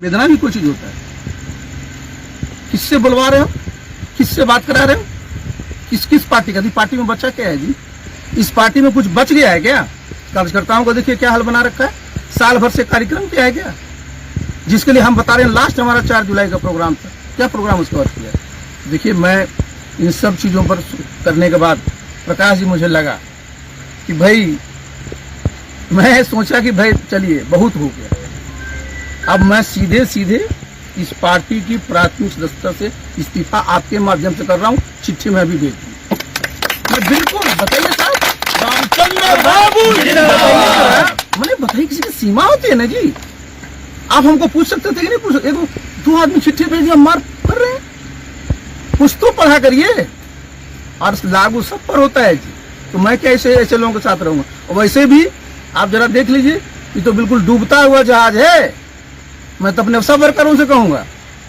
वेदना भी कोई चीज होता है। किससे बुलवा रहे हो, किससे बात करा रहे हो, किस किस पार्टी का? पार्टी में बचा क्या है जी? इस पार्टी में कुछ बच गया है क्या? कार्यकर्ताओं को देखिए क्या हाल बना रखा है। साल भर से कार्यक्रम क्या है क्या, जिसके लिए हम बता रहे हैं लास्ट हमारा 4 जुलाई का प्रोग्राम था। क्या प्रोग्राम उसके बाद किया? देखिए, मैं इन सब चीजों पर करने के बाद प्रकाश जी मुझे लगा कि भाई, मैं सोचा कि भाई चलिए बहुत हो गया, अब मैं सीधे सीधे इस पार्टी की प्राथमिक सदस्यता से इस्तीफा आपके माध्यम से कर रहा हूँ। चिट्ठी में अभी भेज दी मैं। बिल्कुल बताइए साहब, रामचंद्र बाबू मैंने बताइए, किसी की सीमा होती है ना जी। आप हमको पूछ सकते थे कि नहीं पूछ सकते? 2 आदमी चिट्ठी भेज दिया, मार कर रहे हैं। कुछ तो पढ़ा करिए, और लागू सब पर होता है जी। तो मैं क्या ऐसे लोगों के साथ रहूंगा? और वैसे भी आप जरा देख लीजिए, ये तो बिल्कुल डूबता हुआ जहाज है। मैं तो अपने सब वर्करों से कहूंगा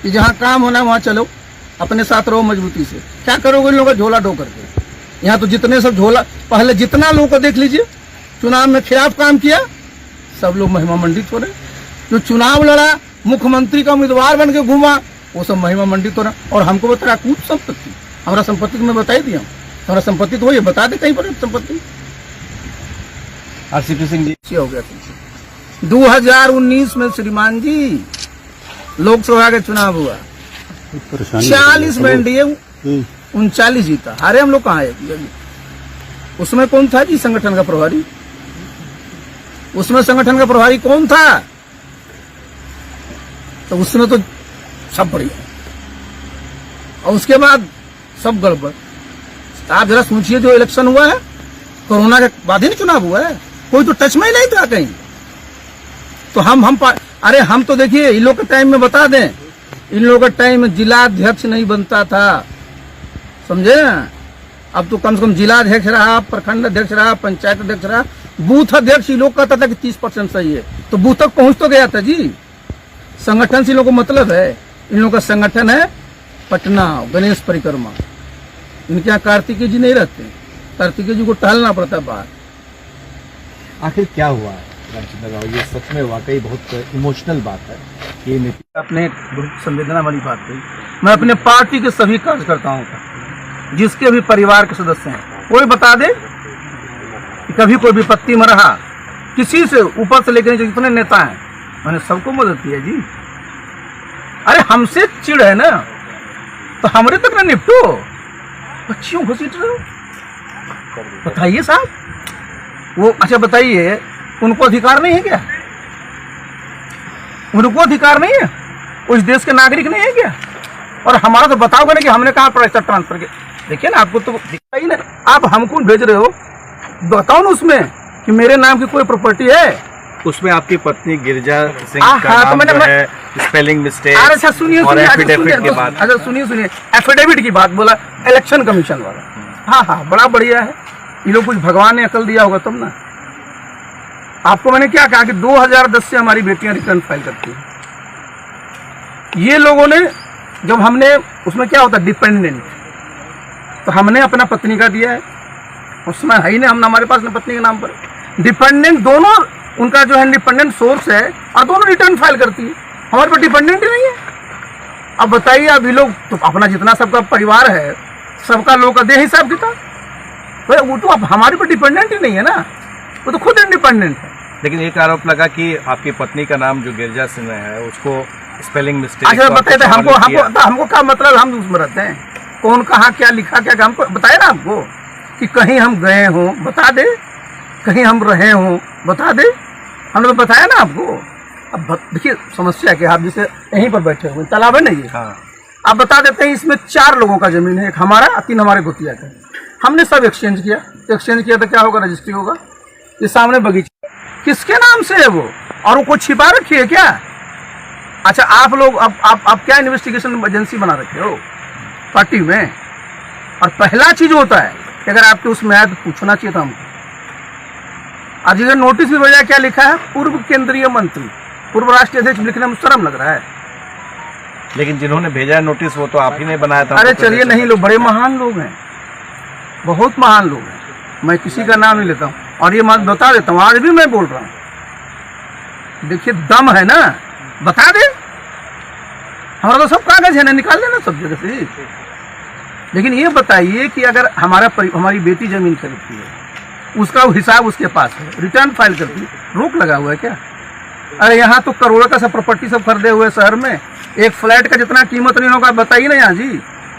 कि जहां काम होना है वहां चलो, अपने साथ रहो मजबूती से। क्या करोगे इन लोगों का झोला ढो करके? यहाँ तो जितने सब झोला, पहले जितना लोगों को देख लीजिए चुनाव में खिलाफ काम किया, सब लोग महिमा मंडित हो रहे। जो चुनाव लड़ा, मुख्यमंत्री का उम्मीदवार बन के घूमा, वो सब महिमा मंडित हो रहा। और हमको बता कूट संपत्ति, हमारा संपत्ति मैं बता ही दिया, हमारा संपत्ति तो वही बता दे कहीं पर संपत्ति। आरसीपी सिंह जी हो गया 2019 में श्रीमान जी लोकसभा का चुनाव हुआ, 40 में एनडीए 39 जीता। हारे हम लोग कहाँ है? उसमें कौन था जी संगठन का प्रभारी? उसमें संगठन का प्रभारी कौन था? तो उसमें तो सब बढ़िया, और उसके बाद सब गड़बड़। आप जरा सोचिए, जो इलेक्शन हुआ है कोरोना के बाद ही चुनाव हुआ है, कोई तो टच में ही नहीं था कहीं। तो अरे हम तो देखिए, इन लोग के टाइम में बता दें, इन लोगों के टाइम में जिला अध्यक्ष नहीं बनता था, समझे? अब तो कम से कम जिला अध्यक्ष रहा, प्रखंड अध्यक्ष रहा, पंचायत अध्यक्ष रहा, बूथ अध्यक्ष। इन लोग कहता था कि 30% सही है, तो बूथ तक पहुंच तो गया था जी। संगठन से इन लोगों को मतलब है। इन लोगों का संगठन है पटना गणेश परिक्रमा। इनके यहाँ कार्तिकेय जी नहीं रहते, कार्तिकेय जी को टहलना पड़ता बाहर। आखिर क्या हुआ रामचंद्र राव? ये सच में वाकई बहुत इमोशनल बात है। ये नीति अपने बहुत संवेदना वाली बात हुई। मैं अपने पार्टी के सभी कार्यकर्ताओं का, जिसके भी परिवार के सदस्य हैं, कोई बता दे कि कभी कोई विपत्ति में रहा, किसी से ऊपर से लेकर जितने नेता हैं, मैंने सबको मदद की है जी। अरे हमसे चिड़ है ना, तो हमारे तक ना निपटो, बच्चियों घसीट रहे हो। बताइए साहब, वो अच्छा बताइए, उनको अधिकार नहीं है क्या? उनको अधिकार नहीं है? वो इस देश के नागरिक नहीं है क्या? और हमारा तो बताओगे ना कि हमने कहा पैसा ट्रांसफर किया। देखिए ना, आपको तो दिखता ही नहीं। आप हमको भेज रहे हो, बताओ ना उसमें कि मेरे नाम की कोई प्रॉपर्टी है? उसमें आपकी पत्नी गिरिजा सिंह का नाम जो है, स्पेलिंग मिस्टेक। अच्छा सुनिए, एफिडेविट की बात। अच्छा सुनिए, एफिडेविट की बात बोला, इलेक्शन कमीशन वाला। हाँ, बड़ा बढ़िया है। ये लोग कुछ भगवान ने अकल दिया होगा तब ना। आपको मैंने क्या कहा कि 2010 से हमारी बेटियां रिटर्न फाइल करती हैं। ये लोगों ने, जब हमने, उसमें क्या होता है डिपेंडेंट, तो हमने अपना पत्नी का दिया है, उसमें है ही नहीं, हम हमारे पास पत्नी के नाम पर डिपेंडेंट, दोनों उनका जो है डिपेंडेंट सोर्स है, और दोनों रिटर्न फाइल करती है। हमारे पास डिपेंडेंट ही नहीं है। अब बताइए, अब ये लोग तो अपना जितना सबका परिवार है, सबका लोग का दे हिसाब किताब, वो तो अब हमारे पर डिपेंडेंट ही नहीं है ना, वो तो खुद इंडिपेंडेंट है। लेकिन एक आरोप लगा कि आपकी पत्नी का नाम जो गिरिजा सिंह है, उसको स्पेलिंग मिस्टेक। अच्छा बताइए, हमको क्या मतलब? हम उसमें रहते हैं, कौन कहाँ क्या लिखा, क्या हमको बताए ना हमको कि कहीं हम गए हों बता दे, कहीं हम रहे हों बता दे। हमने तो बताया ना आपको। अब देखिए समस्या क्या है, आप जैसे यहीं पर बैठे हुए, तालाब है ना ये, आप बता देते हैं इसमें 4 लोगों का जमीन है, एक हमारा, 3 हमारे गोतिया का। हमने सब एक्सचेंज किया तो क्या होगा? रजिस्ट्री होगा। ये सामने बगीचा किसके नाम से है वो? और वो कुछ छिपा रखी है क्या? अच्छा, आप लोग अब क्या इन्वेस्टिगेशन एजेंसी बना रखे हो पार्टी में? और पहला चीज होता है कि अगर आपके उसमें आया तो पूछना चाहिए था हमको। आज इधर नोटिस भी भेजा, क्या लिखा है? पूर्व केंद्रीय मंत्री, पूर्व राष्ट्रीय अध्यक्ष, लिखने में शर्म लग रहा है। लेकिन जिन्होंने भेजा नोटिस वो तो आप ही ने बनाया था। अरे चलिए, नहीं, लोग बड़े महान लोग हैं, बहुत महान लोग हैं, मैं किसी का नाम नहीं लेता हूँ। और ये बात बता देता हूँ, आज भी मैं बोल रहा हूँ, देखिए दम है ना, बता दे हमारा तो सब कागज है ना, निकाल लेना सब जगह से। लेकिन ये बताइए कि अगर हमारी बेटी जमीन खरीदती है, उसका हिसाब उसके पास है, रिटर्न फाइल करती है, रोक लगा हुआ है क्या? अरे यहाँ तो करोड़ों का सब प्रॉपर्टी सब खरीदे हुए शहर में, एक फ्लैट का जितना कीमत नहीं होगा बताइए ना यहाँ जी।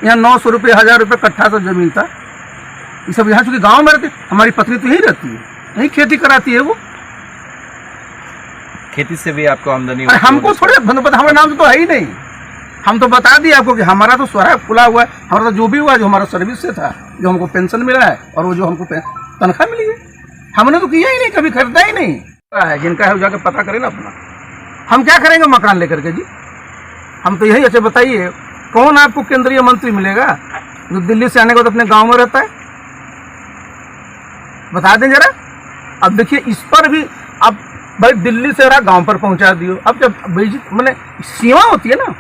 यहाँ 900 रुपये 1000 रुपये कट्ठा सब जमीन था। ये सब यहाँ चूंकि गाँव में रहती, हमारी पत्नी तो यही रहती है, यही खेती कराती है वो। खेती से भी आपको आमदनी अरे हमको थोड़े हमारा नाम तो है ही नहीं। हम तो बता दिए आपको कि हमारा तो स्वराज खुला हुआ है, हमारा तो जो भी हुआ जो हमारा सर्विस से था, जो हमको पेंशन मिला है और वो जो हमको तनख्वाह मिली है, हमने तो किया ही नहीं, कभी खरीदा ही नहीं है। जिनका है जाके पता करें ना अपना। हम क्या करेंगे मकान लेकर के जी? हम तो यही। अच्छा बताइए, कौन आपको केंद्रीय मंत्री मिलेगा जो दिल्ली से आने के बाद अपने गांव में रहता है? बता दें जरा। अब देखिए इस पर भी अब भाई दिल्ली से रहा गांव पर पहुंचा दियो। अब जब मैंने सीमा होती है ना,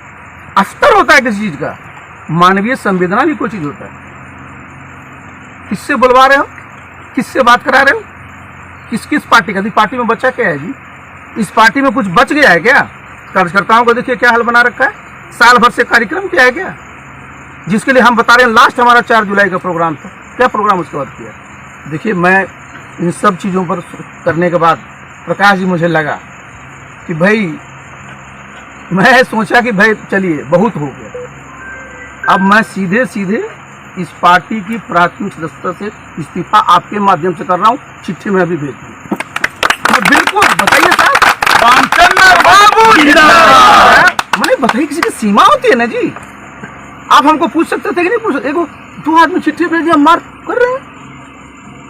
अस्तर होता है किसी चीज का, मानवीय संवेदना भी कोई चीज होता है। किससे बुलवा रहे हो, किससे बात करा रहे हो, किस किस पार्टी का? पार्टी में बचा क्या है जी? इस पार्टी में कुछ बच गया है क्या? कार्यकर्ताओं को देखिए क्या हाल बना रखा है। साल भर से कार्यक्रम किया है क्या, जिसके लिए हम बता रहे हैं लास्ट हमारा 4 जुलाई का प्रोग्राम था। क्या प्रोग्राम उसके बाद किया? देखिए मैं इन सब चीज़ों पर करने के बाद प्रकाश जी मुझे लगा कि भाई, मैं सोचा कि भाई चलिए बहुत हो गया, अब मैं सीधे सीधे इस पार्टी की प्राथमिक सदस्यता से इस्तीफा आपके माध्यम से कर रहा हूँ। चिट्ठी में अभी भेज दी। बिल्कुल बताइए साहब, रामचंद्र बाबू मैंने बताइए, किसी की सीमा होती है ना जी। आप हमको पूछ सकते थे कि नहीं पूछ सकते? 2 आदमी चिट्ठी भेज दिया, मार कर रहे हैं।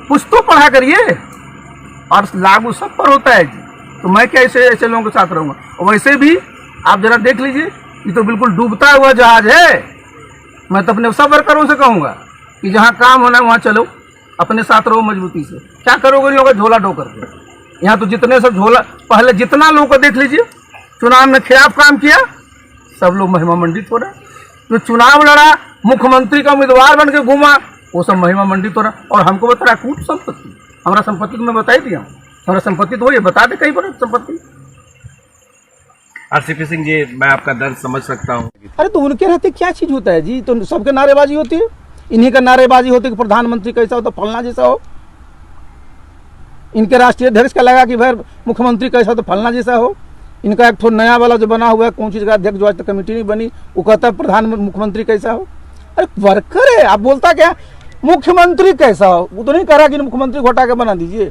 कुछ तो पढ़ा करिए, और लागू सब पर होता है जी। तो मैं क्या ऐसे लोगों के साथ रहूंगा? और वैसे भी आप जरा देख लीजिए, ये तो बिल्कुल डूबता हुआ जहाज है। मैं तो अपने सब वर्करों से कहूंगा कि जहाँ काम होना है वहाँ चलो, अपने साथ रहो मजबूती से। क्या करोगे नहीं होगा झोला ढो करके। यहाँ तो जितने सब झोला, पहले जितना लोगों को देख लीजिए, चुनाव में खिलाफ काम किया, सब लोग महिमा मंडित हो रहे। जो चुनाव लड़ा, मुख्यमंत्री का उम्मीदवार बन के घूमा, वो सब महिमा मंडित हो रहा। और हमको बता रहा कूट संपत्ति, हमारा संपत्ति तो मैं बता ही दिया हूँ। हमारा संपत्ति तो ये बता दे कहीं पर संपत्ति। आरसीपी सिंह जी, मैं आपका दर्द समझ सकता हूँ। अरे तो उनके रहते क्या चीज होता है जी? तो सबके नारेबाजी होती है, इन्हीं का नारेबाजी होती है कि प्रधानमंत्री कैसा हो तो फलना जैसा हो। इनके राष्ट्रीय अध्यक्ष का लगा कि भाई मुख्यमंत्री कैसा हो तो फलना जैसा हो। इनका एक थोड़ा नया वाला जो बना हुआ है, कौन चीज का अध्यक्ष, जो आज तक कमेटी नहीं बनी, वो कहता है प्रधानमंत्री मुख्यमंत्री कैसा हो। अरे वर्कर है, आप बोलता क्या मुख्यमंत्री कैसा हो? वो तो नहीं कह रहा कि मुख्यमंत्री घोटा के बना दीजिए।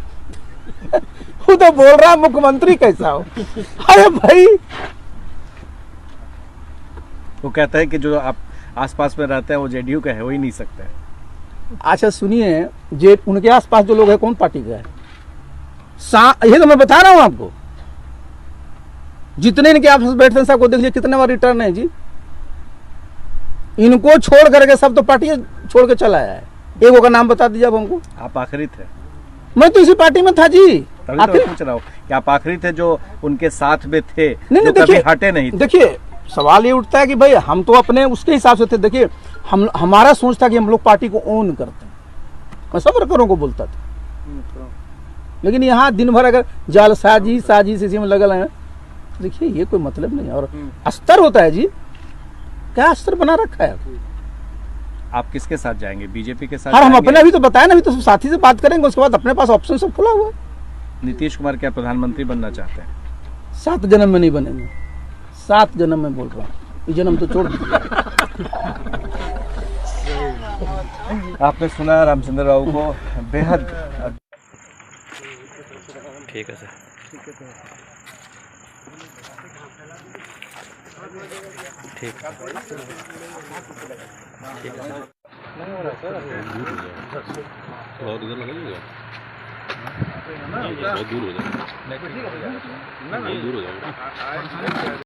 वो तो बोल रहा है मुख्यमंत्री कैसा हो। अरे भाई, वो कहता है कि जो आप आसपास में रहते हैं वो जेडीयू का है, हो ही नहीं सकता है। अच्छा सुनिए, जे उनके आसपास जो लोग हैं कौन पार्टी का है? ये तो मैं बता रहा हूं आपको। जितने इनके आपस में बैठते हैं सबको देख लीजिए कितने बार रिटर्न है जी। इनको छोड़ करके सब तो पार्टी छोड़ के चला आया है। एक का नाम बता दीजिए अब हमको। आप आखिरी थे। मैं तो इसी पार्टी में था जी। तभी तो पूछ रहा हूँ कि आप आखिरी थे जो उनके साथ में थे, नहीं, जो कभी हटे नहीं थे। देखिए सवाल ये उठता है कि भाई हम तो अपने उसके हिसाब से थे। देखिए हमारा सोच था कि हम लोग पार्टी को ओन करते हैं, मैं सब वर्करों को बोलता था। लेकिन यहाँ दिन भर अगर जालसाजी साजिश इसी में लगल है, देखिए ये कोई मतलब नहीं। और अस्तर होता है जी, क्या अस्तर बना रखा है? आप किसके साथ जाएंगे? बीजेपी के साथ? हम अपने अभी तो बताया ना, अभी तो साथी से बात करेंगे, उसके बाद अपने पास ऑप्शन सब खुला हुआ है। नीतीश कुमार क्या प्रधानमंत्री बनना चाहते हैं? 7 जन्म में नहीं बनेंगे, 7 जन्म में बोल रहा हूँ, ये जन्म तो छोड़ दीजिए। आपने सुना रामचंद्र राव को, बेहद ठीक है सर। ठीक है। बहुत इधर लगाइएगा, बहुत दूर हो जाएगा, दूर हो जाएगा।